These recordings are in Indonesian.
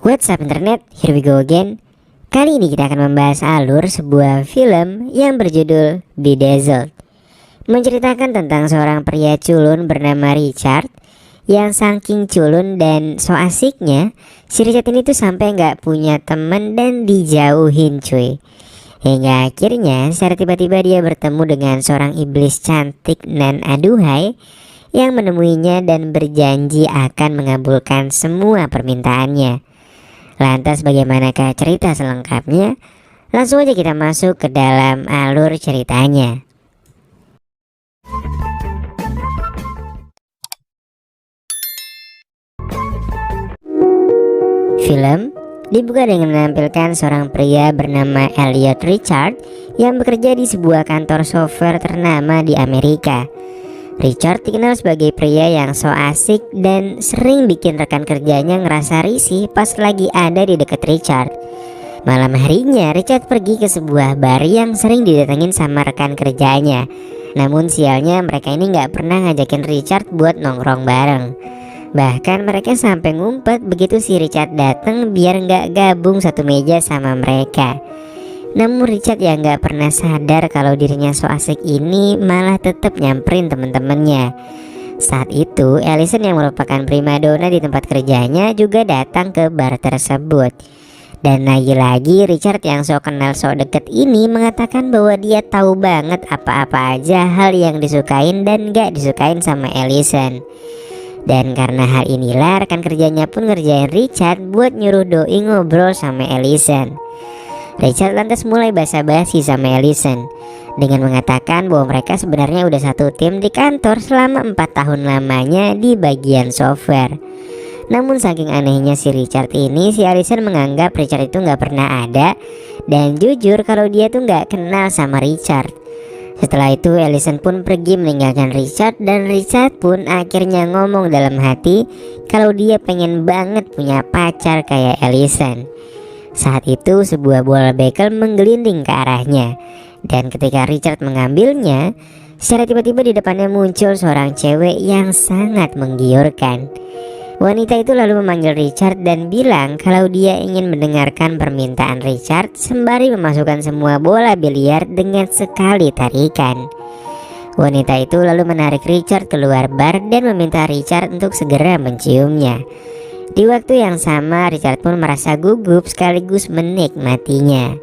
What's up internet, here we go again. Kali ini kita akan membahas alur sebuah film yang berjudul Bedazzled. Menceritakan tentang seorang pria culun bernama Richard, yang saking culun dan so asiknya, si Richard ini tuh sampai gak punya temen dan dijauhin cuy. Hingga akhirnya secara tiba-tiba dia bertemu dengan seorang iblis cantik nan aduhai yang menemuinya dan berjanji akan mengabulkan semua permintaannya. Lantas bagaimanakah cerita selengkapnya? Langsung aja kita masuk ke dalam alur ceritanya. Film dibuka dengan menampilkan seorang pria bernama Elliot Richard yang bekerja di sebuah kantor software ternama di Amerika. Richard dikenal sebagai pria yang so asik dan sering bikin rekan kerjanya ngerasa risih pas lagi ada di dekat Richard. Malam harinya Richard pergi ke sebuah bar yang sering didatengin sama rekan kerjanya. Namun sialnya mereka ini gak pernah ngajakin Richard buat nongkrong bareng. Bahkan mereka sampai ngumpet begitu si Richard datang biar gak gabung satu meja sama mereka. Namun Richard yang gak pernah sadar kalau dirinya so asik ini malah tetap nyamperin temen-temennya. Saat itu Allison yang merupakan primadona di tempat kerjanya juga datang ke bar tersebut. Dan lagi-lagi Richard yang so kenal so deket ini mengatakan bahwa dia tahu banget apa-apa aja hal yang disukain dan gak disukain sama Allison. Dan karena hal inilah rekan kerjanya pun ngerjain Richard buat nyuruh doi ngobrol sama Allison. Richard lantas mulai basa-basi sama Allison dengan mengatakan bahwa mereka sebenarnya udah satu tim di kantor selama 4 tahun lamanya di bagian software. Namun saking anehnya si Richard ini, si Allison menganggap Richard itu gak pernah ada dan jujur kalau dia tuh gak kenal sama Richard. Setelah itu Allison pun pergi meninggalkan Richard dan Richard pun akhirnya ngomong dalam hati kalau dia pengen banget punya pacar kayak Allison. Saat itu sebuah bola bekel menggelinding ke arahnya. Dan ketika Richard mengambilnya, secara tiba-tiba di depannya muncul seorang cewek yang sangat menggiurkan. Wanita itu lalu memanggil Richard dan bilang kalau dia ingin mendengarkan permintaan Richard sembari memasukkan semua bola biliar dengan sekali tarikan. Wanita itu lalu menarik Richard keluar bar dan meminta Richard untuk segera menciumnya. Di waktu yang sama Richard pun merasa gugup sekaligus menikmatinya.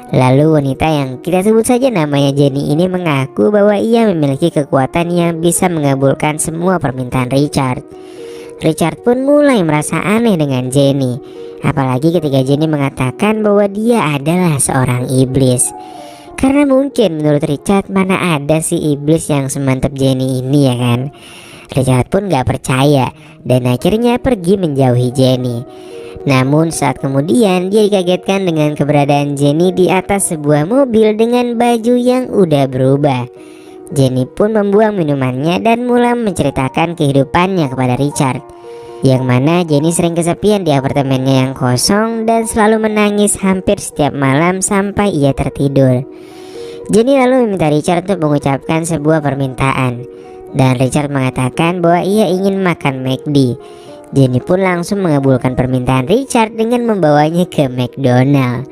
Lalu wanita yang kita sebut saja namanya Jenny ini mengaku bahwa ia memiliki kekuatan yang bisa mengabulkan semua permintaan Richard. Richard pun mulai merasa aneh dengan Jenny, apalagi ketika Jenny mengatakan bahwa dia adalah seorang iblis. Karena mungkin menurut Richard mana ada si iblis yang semantap Jenny ini ya kan. Richard pun gak percaya dan akhirnya pergi menjauhi Jenny. Namun saat kemudian dia dikagetkan dengan keberadaan Jenny di atas sebuah mobil dengan baju yang udah berubah. Jenny pun membuang minumannya dan mulai menceritakan kehidupannya kepada Richard, yang mana Jenny sering kesepian di apartemennya yang kosong dan selalu menangis hampir setiap malam sampai ia tertidur. Jenny lalu meminta Richard untuk mengucapkan sebuah permintaan. Dan Richard mengatakan bahwa ia ingin makan McD. Jenny pun langsung mengabulkan permintaan Richard dengan membawanya ke McDonald.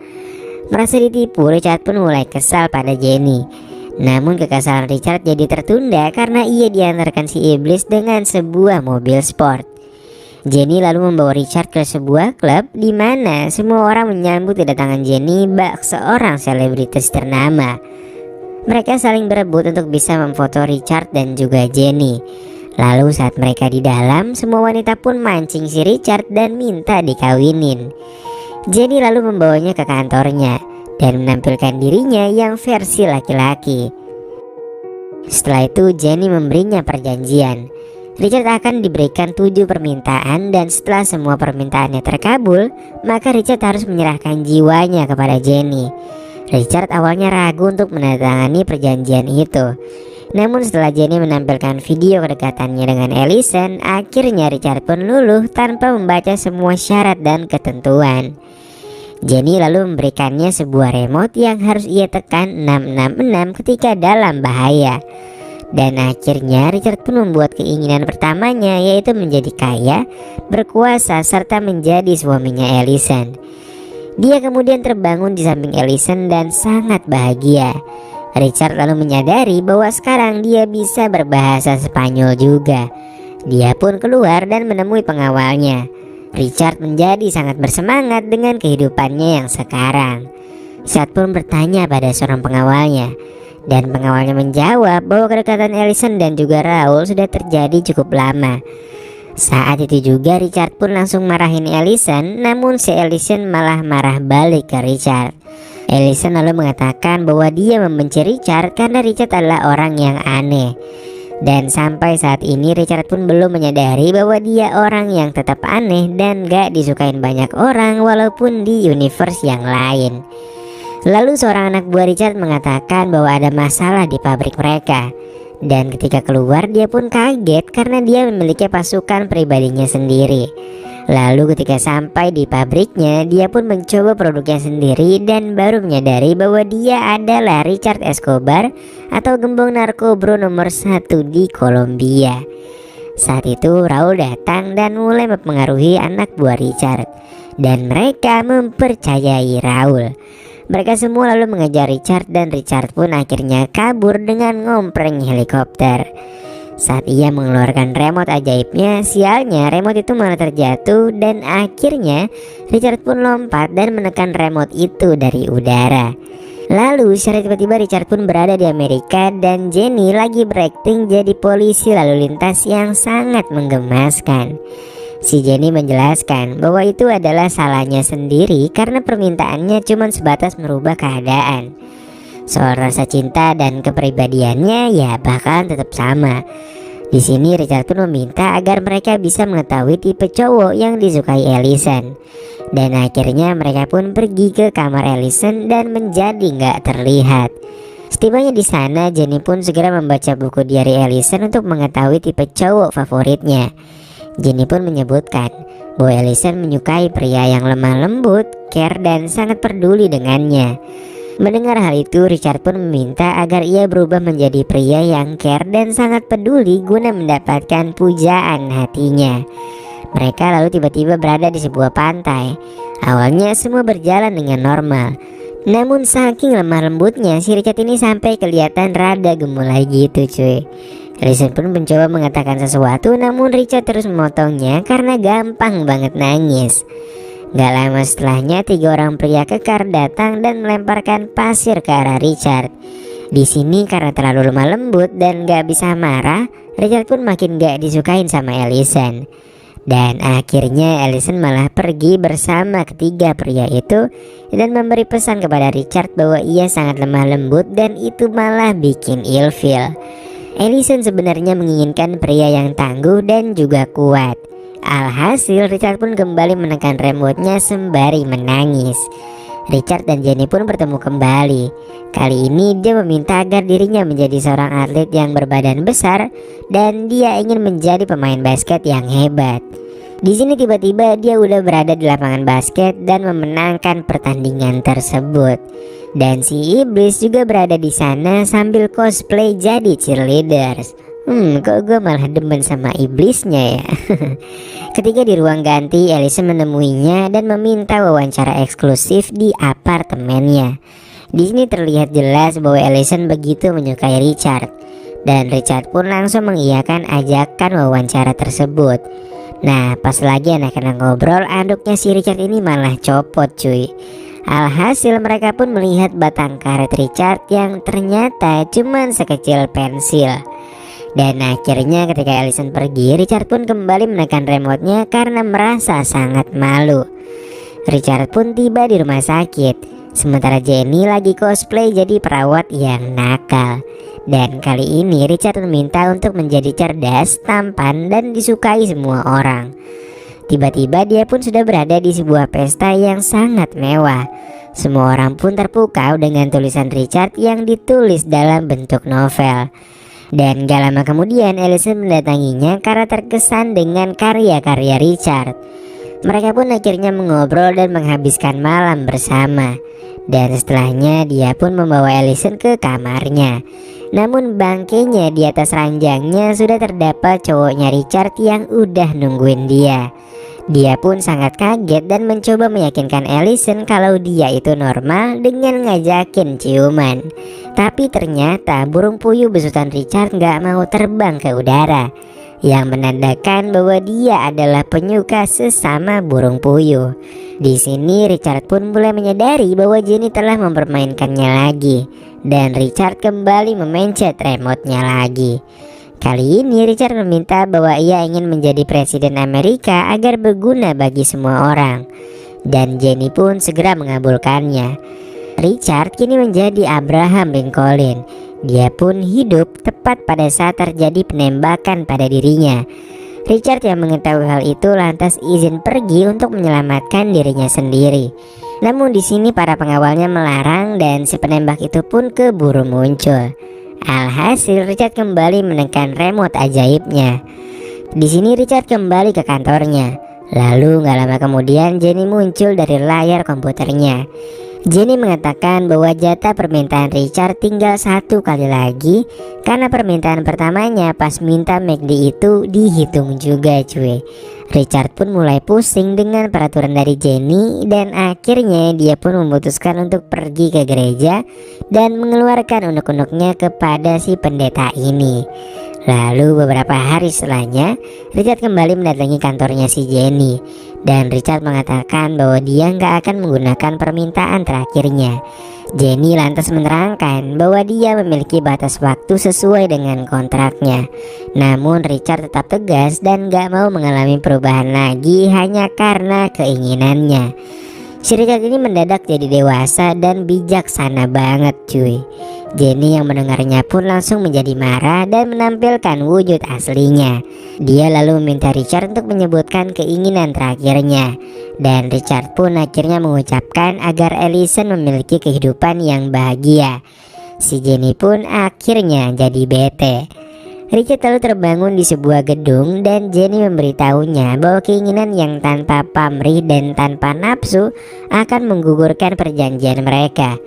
Merasa ditipu, Richard pun mulai kesal pada Jenny. Namun kekesalan Richard jadi tertunda karena ia diantarkan si iblis dengan sebuah mobil sport. Jenny lalu membawa Richard ke sebuah klub di mana semua orang menyambut kedatangan Jenny bak seorang selebritis ternama. Mereka saling berebut untuk bisa memfoto Richard dan juga Jenny. Lalu saat mereka di dalam, semua wanita pun mancing si Richard dan minta dikawinin. Jenny lalu membawanya ke kantornya dan menampilkan dirinya yang versi laki-laki. Setelah itu Jenny memberinya perjanjian. Richard akan diberikan 7 permintaan dan setelah semua permintaannya terkabul, maka Richard harus menyerahkan jiwanya kepada Jenny. Richard awalnya ragu untuk menandatangani perjanjian itu. Namun setelah Jenny menampilkan video kedekatannya dengan Allison, akhirnya Richard pun luluh tanpa membaca semua syarat dan ketentuan. Jenny lalu memberikannya sebuah remote yang harus ia tekan 666 ketika dalam bahaya. Dan akhirnya Richard pun membuat keinginan pertamanya, yaitu menjadi kaya, berkuasa, serta menjadi suaminya Allison. Dia kemudian terbangun di samping Allison dan sangat bahagia. Richard lalu menyadari bahwa sekarang dia bisa berbahasa Spanyol juga. Dia pun keluar dan menemui pengawalnya. Richard menjadi sangat bersemangat dengan kehidupannya yang sekarang. Richard pun bertanya pada seorang pengawalnya, dan pengawalnya menjawab bahwa kedekatan Allison dan juga Raul sudah terjadi cukup lama. Saat itu juga Richard pun langsung marahin Allison, namun si Allison malah marah balik ke Richard. Allison lalu mengatakan bahwa dia membenci Richard karena Richard adalah orang yang aneh. Dan sampai saat ini Richard pun belum menyadari bahwa dia orang yang tetap aneh dan gak disukain banyak orang walaupun di universe yang lain. Lalu seorang anak buah Richard mengatakan bahwa ada masalah di pabrik mereka. Dan ketika keluar dia pun kaget karena dia memiliki pasukan pribadinya sendiri. Lalu ketika sampai di pabriknya, dia pun mencoba produknya sendiri dan baru menyadari bahwa dia adalah Richard Escobar atau gembong narkoba nomor 1 di Kolombia. Saat itu Raul datang dan mulai mempengaruhi anak buah Richard, dan mereka mempercayai Raul. Mereka semua lalu mengejar Richard dan Richard pun akhirnya kabur dengan ngompreng helikopter. Saat ia mengeluarkan remote ajaibnya, sialnya remote itu malah terjatuh dan akhirnya Richard pun lompat dan menekan remote itu dari udara. Lalu secara tiba-tiba Richard pun berada di Amerika dan Jenny lagi berakting jadi polisi lalu lintas yang sangat menggemaskan. Si Jenny menjelaskan bahwa itu adalah salahnya sendiri karena permintaannya cuma sebatas merubah keadaan. Soal rasa cinta dan kepribadiannya ya bakalan tetap sama. Di sini Richard pun meminta agar mereka bisa mengetahui tipe cowok yang disukai Allison. Dan akhirnya mereka pun pergi ke kamar Allison dan menjadi nggak terlihat. Setibanya di sana, Jenny pun segera membaca buku diary Allison untuk mengetahui tipe cowok favoritnya. Jenny pun menyebutkan bahwa Allison menyukai pria yang lemah lembut, care dan sangat peduli dengannya. Mendengar hal itu, Richard pun meminta agar ia berubah menjadi pria yang care dan sangat peduli guna mendapatkan pujaan hatinya. Mereka lalu tiba-tiba berada di sebuah pantai. Awalnya semua berjalan dengan normal, namun saking lemah lembutnya si Richard ini sampai kelihatan rada gemulai gitu cuy. Allison pun mencoba mengatakan sesuatu, namun Richard terus memotongnya karena gampang banget nangis. Gak lama setelahnya 3 orang pria kekar datang dan melemparkan pasir ke arah Richard. Di sini karena terlalu lemah lembut dan gak bisa marah, Richard pun makin gak disukain sama Allison. Dan akhirnya Allison malah pergi bersama ketiga pria itu dan memberi pesan kepada Richard bahwa ia sangat lemah lembut dan itu malah bikin ilfil. Allison sebenarnya menginginkan pria yang tangguh dan juga kuat. Alhasil Richard pun kembali menekan remote-nya sembari menangis. Richard dan Jenny pun bertemu kembali. Kali ini dia meminta agar dirinya menjadi seorang atlet yang berbadan besar dan dia ingin menjadi pemain basket yang hebat. Di sini tiba-tiba dia udah berada di lapangan basket dan memenangkan pertandingan tersebut. Dan si iblis juga berada di sana sambil cosplay jadi cheerleaders. Kok gue malah demen sama iblisnya ya. Ketika di ruang ganti, Allison menemuinya dan meminta wawancara eksklusif di apartemennya. Di sini terlihat jelas bahwa Allison begitu menyukai Richard, dan Richard pun langsung mengiyakan ajakan wawancara tersebut. Nah, pas lagi anak-anak ngobrol, anduknya si Richard ini malah copot cuy. Alhasil mereka pun melihat batang karet Richard yang ternyata cuman sekecil pensil. Dan akhirnya ketika Allison pergi, Richard pun kembali menekan remote-nya karena merasa sangat malu. Richard pun tiba di rumah sakit, sementara Jenny lagi cosplay jadi perawat yang nakal. Dan kali ini Richard meminta untuk menjadi cerdas, tampan, dan disukai semua orang. Tiba-tiba dia pun sudah berada di sebuah pesta yang sangat mewah. Semua orang pun terpukau dengan tulisan Richard yang ditulis dalam bentuk novel. Dan gak lama kemudian Allison mendatanginya karena terkesan dengan karya-karya Richard. Mereka pun akhirnya mengobrol dan menghabiskan malam bersama. Dan setelahnya dia pun membawa Allison ke kamarnya. Namun bangkainya di atas ranjangnya sudah terdapat cowoknya Richard yang udah nungguin dia. Dia pun sangat kaget dan mencoba meyakinkan Allison kalau dia itu normal dengan ngajakin ciuman. Tapi ternyata burung puyuh besutan Richard gak mau terbang ke udara, yang menandakan bahwa dia adalah penyuka sesama burung puyuh. Di sini Richard pun mulai menyadari bahwa Jenny telah mempermainkannya lagi, dan Richard kembali memencet remote-nya lagi. Kali ini Richard meminta bahwa ia ingin menjadi presiden Amerika agar berguna bagi semua orang, dan Jenny pun segera mengabulkannya. Richard kini menjadi Abraham Lincoln. Dia pun hidup tepat pada saat terjadi penembakan pada dirinya. Richard yang mengetahui hal itu lantas izin pergi untuk menyelamatkan dirinya sendiri. Namun di sini para pengawalnya melarang dan si penembak itu pun keburu muncul. Alhasil Richard kembali menekan remote ajaibnya. Di sini Richard kembali ke kantornya. Lalu gak lama kemudian Jenny muncul dari layar komputernya. Jenny mengatakan bahwa jatah permintaan Richard tinggal 1 kali lagi, karena permintaan pertamanya pas minta McD itu dihitung juga cuy. Richard pun mulai pusing dengan peraturan dari Jenny, dan akhirnya dia pun memutuskan untuk pergi ke gereja dan mengeluarkan unek-uneknya kepada si pendeta ini. Lalu beberapa hari setelahnya Richard kembali mendatangi kantornya si Jenny, dan Richard mengatakan bahwa dia nggak akan menggunakan permintaan terakhirnya. Jenny lantas menerangkan bahwa dia memiliki batas waktu sesuai dengan kontraknya. Namun Richard tetap tegas dan gak mau mengalami perubahan lagi hanya karena keinginannya. Si Richard ini mendadak jadi dewasa dan bijaksana banget cuy. Jenny yang mendengarnya pun langsung menjadi marah dan menampilkan wujud aslinya. Dia lalu meminta Richard untuk menyebutkan keinginan terakhirnya, dan Richard pun akhirnya mengucapkan agar Allison memiliki kehidupan yang bahagia. Si Jenny pun akhirnya jadi bete. Richard lalu terbangun di sebuah gedung dan Jenny memberitahunya bahwa keinginan yang tanpa pamrih dan tanpa nafsu akan menggugurkan perjanjian mereka.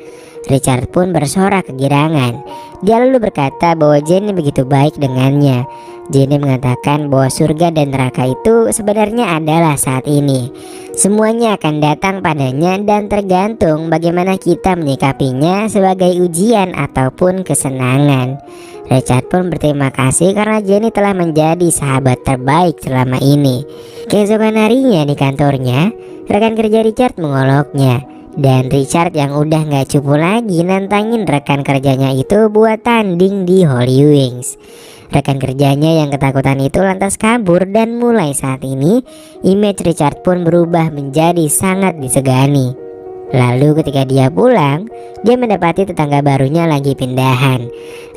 Richard pun bersorak kegirangan. Dia lalu berkata bahwa Jenny begitu baik dengannya. Jenny mengatakan bahwa surga dan neraka itu sebenarnya adalah saat ini. Semuanya akan datang padanya dan tergantung bagaimana kita menyikapinya sebagai ujian ataupun kesenangan. Richard pun berterima kasih karena Jenny telah menjadi sahabat terbaik selama ini. Keesokan harinya di kantornya, rekan kerja Richard mengoloknya, dan Richard yang udah gak cupu lagi nantangin rekan kerjanya itu buat tanding di Holy Wings. Rekan kerjanya yang ketakutan itu lantas kabur, dan mulai saat ini image Richard pun berubah menjadi sangat disegani. Lalu ketika dia pulang, dia mendapati tetangga barunya lagi pindahan.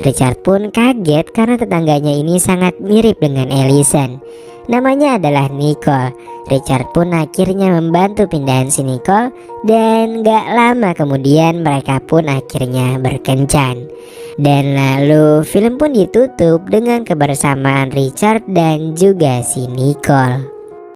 Richard pun kaget karena tetangganya ini sangat mirip dengan Allison. Namanya adalah Nicole. Richard pun akhirnya membantu pindahan si Nicole, dan gak lama kemudian mereka pun akhirnya berkencan. Dan lalu film pun ditutup dengan kebersamaan Richard dan juga si Nicole.